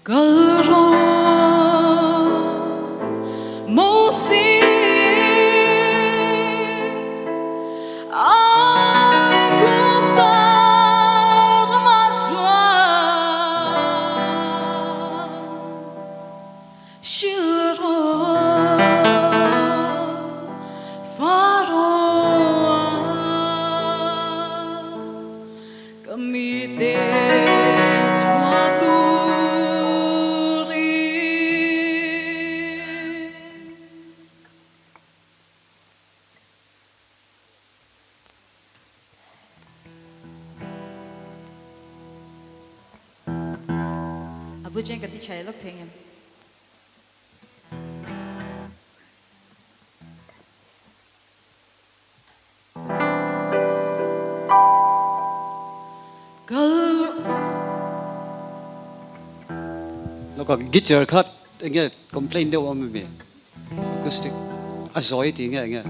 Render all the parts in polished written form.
Galro Mosi Ai Gupta Ramatwa Shiro Faro Kamite Abu Jeng kati chai lok thengemแล้วก็กิจเจอคัดอย่างเงี้ยคอมเพลนเดียวว่าไม่มีก็สติกอสอยที่อย่างเงี้ย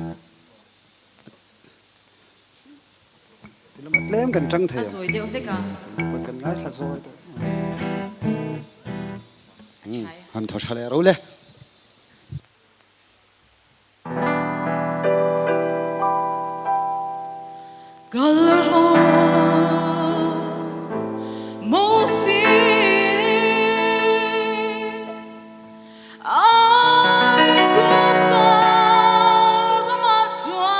ที่เราเล่นกันจังเถอะ Azoi deu leka คนกันง่ายละซอยตัวทำเท่าชาเลรู้เลยGalro Mosi Ai Gupta Ramatwa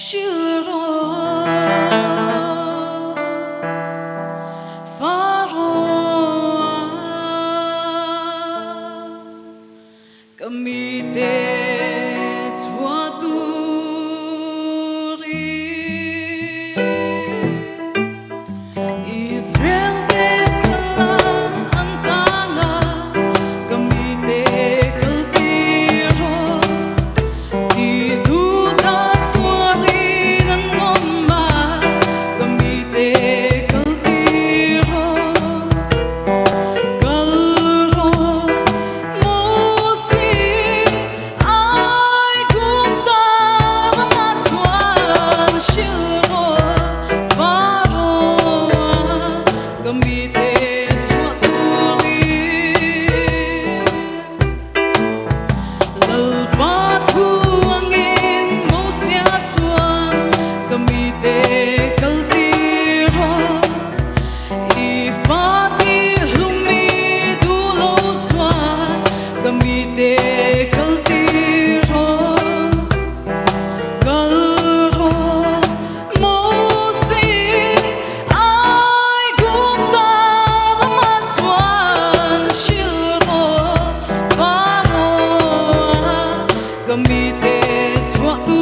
Shiro Faro Kamite Kamite suatu